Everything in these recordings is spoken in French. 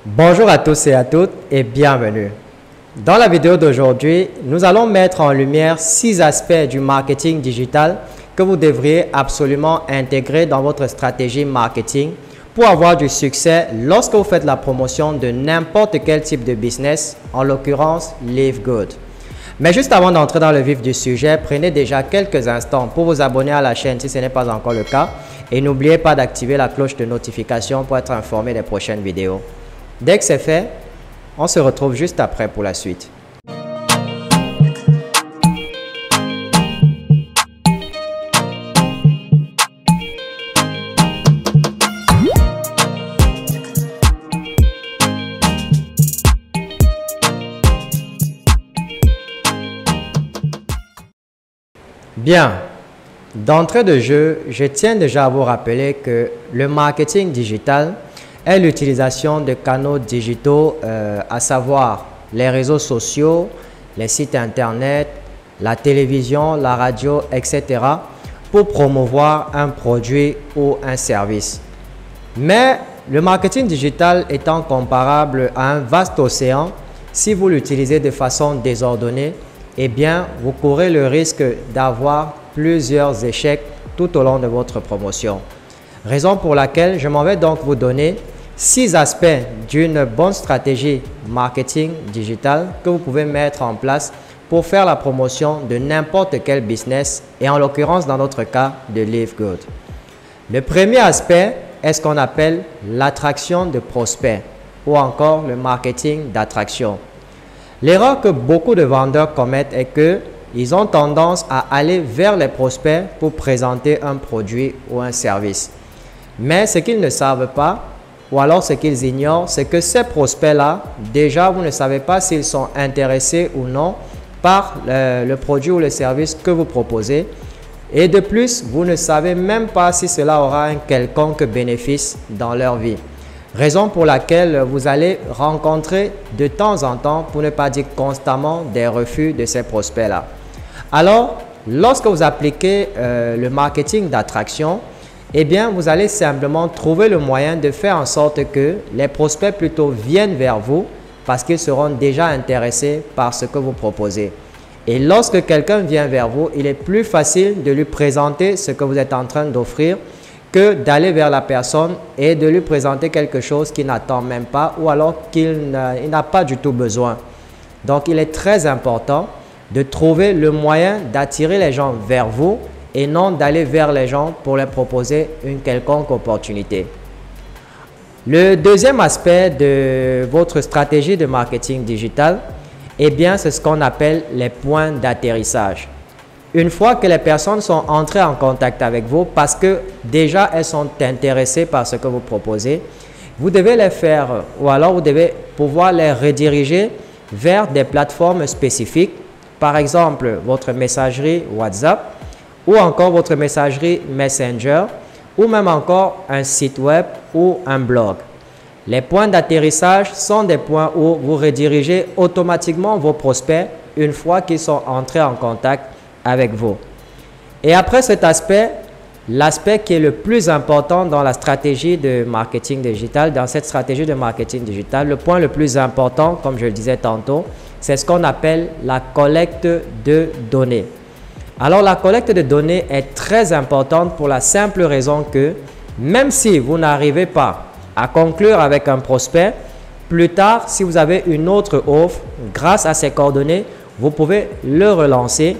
Bonjour à tous et à toutes et bienvenue. Dans la vidéo d'aujourd'hui, nous allons mettre en lumière 6 aspects du marketing digital que vous devriez absolument intégrer dans votre stratégie marketing pour avoir du succès lorsque vous faites la promotion de n'importe quel type de business, en l'occurrence Live Good. Mais juste avant d'entrer dans le vif du sujet, prenez déjà quelques instants pour vous abonner à la chaîne si ce n'est pas encore le cas et n'oubliez pas d'activer la cloche de notification pour être informé des prochaines vidéos. Dès que c'est fait, on se retrouve juste après pour la suite. Bien, d'entrée de jeu, je tiens déjà à vous rappeler que le marketing digital est l'utilisation de canaux digitaux, à savoir les réseaux sociaux, les sites internet, la télévision, la radio, etc. pour promouvoir un produit ou un service. Mais le marketing digital étant comparable à un vaste océan, si vous l'utilisez de façon désordonnée, eh bien, vous courez le risque d'avoir plusieurs échecs tout au long de votre promotion. Raison pour laquelle je m'en vais donc vous donner 6 aspects d'une bonne stratégie marketing digital que vous pouvez mettre en place pour faire la promotion de n'importe quel business et en l'occurrence dans notre cas de Live Good. Le premier aspect est ce qu'on appelle l'attraction de prospects ou encore le marketing d'attraction. L'erreur que beaucoup de vendeurs commettent est qu'ils ont tendance à aller vers les prospects pour présenter un produit ou un service. Mais ce qu'ils ne savent pas, ou alors ce qu'ils ignorent, c'est que ces prospects-là, déjà, vous ne savez pas s'ils sont intéressés ou non par le produit ou le service que vous proposez. Et de plus, vous ne savez même pas si cela aura un quelconque bénéfice dans leur vie. Raison pour laquelle vous allez rencontrer de temps en temps, pour ne pas dire constamment, des refus de ces prospects-là. Alors, lorsque vous appliquez le marketing d'attraction, eh bien, vous allez simplement trouver le moyen de faire en sorte que les prospects plutôt viennent vers vous parce qu'ils seront déjà intéressés par ce que vous proposez. Et lorsque quelqu'un vient vers vous, il est plus facile de lui présenter ce que vous êtes en train d'offrir que d'aller vers la personne et de lui présenter quelque chose qu'il n'attend même pas ou alors qu'il n'a pas du tout besoin. Donc, il est très important de trouver le moyen d'attirer les gens vers vous et non d'aller vers les gens pour leur proposer une quelconque opportunité. Le deuxième aspect de votre stratégie de marketing digital, eh bien, c'est ce qu'on appelle les points d'atterrissage. Une fois que les personnes sont entrées en contact avec vous parce que déjà elles sont intéressées par ce que vous proposez, vous devez les faire ou alors vous devez pouvoir les rediriger vers des plateformes spécifiques, par exemple votre messagerie WhatsApp ou encore votre messagerie Messenger ou même encore un site web ou un blog. Les points d'atterrissage sont des points où vous redirigez automatiquement vos prospects une fois qu'ils sont entrés en contact avec vous. Et après cet aspect, l'aspect qui est le plus important dans la stratégie de marketing digital, dans cette stratégie de marketing digital, le point le plus important, comme je le disais tantôt, c'est ce qu'on appelle la collecte de données. Alors, la collecte de données est très importante pour la simple raison que même si vous n'arrivez pas à conclure avec un prospect, plus tard, si vous avez une autre offre, grâce à ces coordonnées, vous pouvez le relancer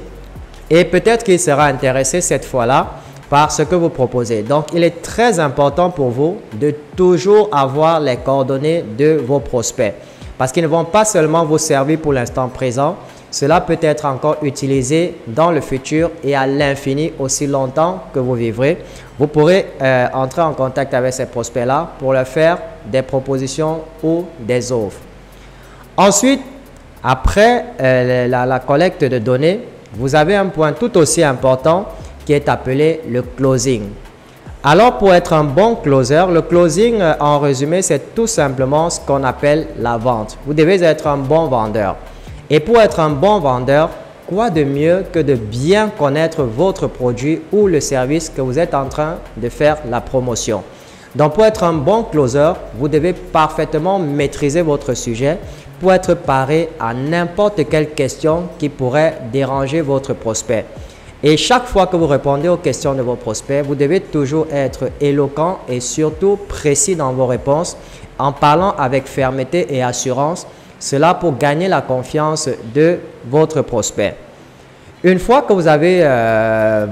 et peut-être qu'il sera intéressé cette fois-là par ce que vous proposez. Donc, il est très important pour vous de toujours avoir les coordonnées de vos prospects parce qu'ils ne vont pas seulement vous servir pour l'instant présent, cela peut être encore utilisé dans le futur et à l'infini aussi longtemps que vous vivrez. Vous pourrez entrer en contact avec ces prospects-là pour leur faire des propositions ou des offres. Ensuite, après la collecte de données, vous avez un point tout aussi important qui est appelé le closing. Alors, pour être un bon closer, le closing, en résumé, c'est tout simplement ce qu'on appelle la vente. Vous devez être un bon vendeur. Et pour être un bon vendeur, quoi de mieux que de bien connaître votre produit ou le service que vous êtes en train de faire la promotion. Donc, pour être un bon closer, vous devez parfaitement maîtriser votre sujet pour être paré à n'importe quelle question qui pourrait déranger votre prospect. Et chaque fois que vous répondez aux questions de vos prospects, vous devez toujours être éloquent et surtout précis dans vos réponses en parlant avec fermeté et assurance, cela pour gagner la confiance de votre prospect. Une fois que vous avez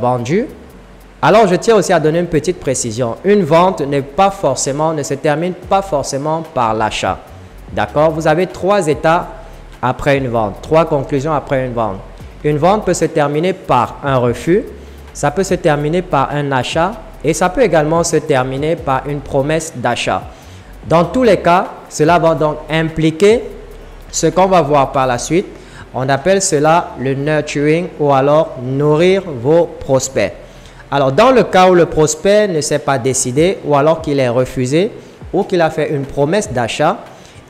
vendu, alors je tiens aussi à donner une petite précision. Une vente ne se termine pas forcément par l'achat. D'accord? Vous avez 3 états après une vente, 3 conclusions après une vente. Une vente peut se terminer par un refus, ça peut se terminer par un achat et ça peut également se terminer par une promesse d'achat. Dans tous les cas, cela va donc impliquer ce qu'on va voir par la suite. On appelle cela le nurturing ou alors nourrir vos prospects. Alors, dans le cas où le prospect ne s'est pas décidé ou alors qu'il est refusé ou qu'il a fait une promesse d'achat,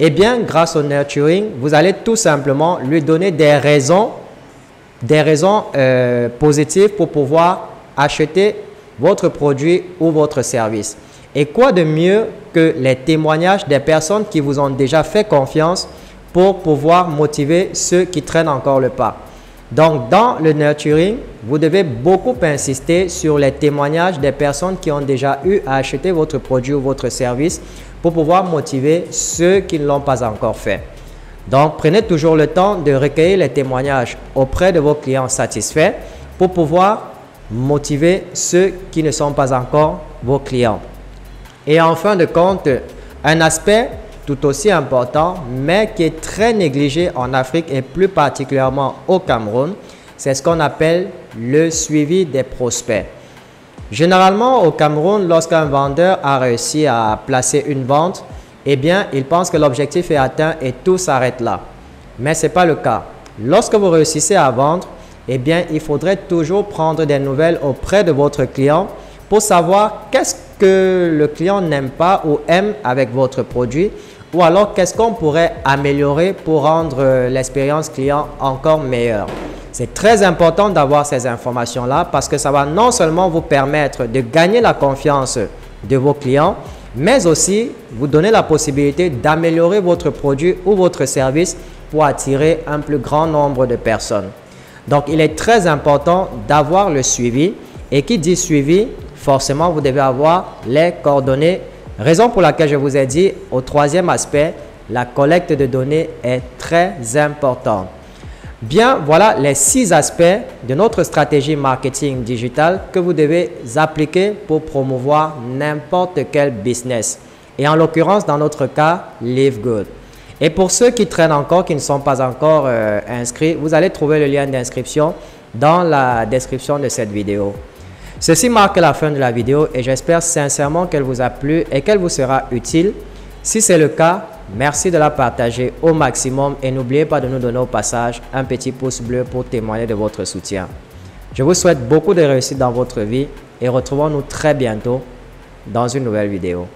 eh bien, grâce au nurturing, vous allez tout simplement lui donner des raisons positives pour pouvoir acheter votre produit ou votre service. Et quoi de mieux que les témoignages des personnes qui vous ont déjà fait confiance pour pouvoir motiver ceux qui traînent encore le pas. Donc, dans le nurturing, vous devez beaucoup insister sur les témoignages des personnes qui ont déjà eu à acheter votre produit ou votre service pour pouvoir motiver ceux qui ne l'ont pas encore fait. Donc, prenez toujours le temps de recueillir les témoignages auprès de vos clients satisfaits pour pouvoir motiver ceux qui ne sont pas encore vos clients. Et en fin de compte, un aspect tout aussi important, mais qui est très négligé en Afrique et plus particulièrement au Cameroun, c'est ce qu'on appelle le suivi des prospects. Généralement, au Cameroun, lorsqu'un vendeur a réussi à placer une vente, eh bien, il pense que l'objectif est atteint et tout s'arrête là. Mais ce n'est pas le cas. Lorsque vous réussissez à vendre, eh bien, il faudrait toujours prendre des nouvelles auprès de votre client pour savoir qu'est-ce que le client n'aime pas ou aime avec votre produit ou alors qu'est-ce qu'on pourrait améliorer pour rendre l'expérience client encore meilleure. C'est très important d'avoir ces informations-là parce que ça va non seulement vous permettre de gagner la confiance de vos clients, mais aussi vous donner la possibilité d'améliorer votre produit ou votre service pour attirer un plus grand nombre de personnes. Donc, il est très important d'avoir le suivi et qui dit suivi, forcément, vous devez avoir les coordonnées. Raison pour laquelle je vous ai dit au troisième aspect, la collecte de données est très importante. Bien, voilà les 6 aspects de notre stratégie marketing digital que vous devez appliquer pour promouvoir n'importe quel business. Et en l'occurrence, dans notre cas, Live Good. Et pour ceux qui traînent encore, qui ne sont pas encore inscrits, vous allez trouver le lien d'inscription dans la description de cette vidéo. Ceci marque la fin de la vidéo et j'espère sincèrement qu'elle vous a plu et qu'elle vous sera utile. Si c'est le cas, merci de la partager au maximum et n'oubliez pas de nous donner au passage un petit pouce bleu pour témoigner de votre soutien. Je vous souhaite beaucoup de réussite dans votre vie et retrouvons-nous très bientôt dans une nouvelle vidéo.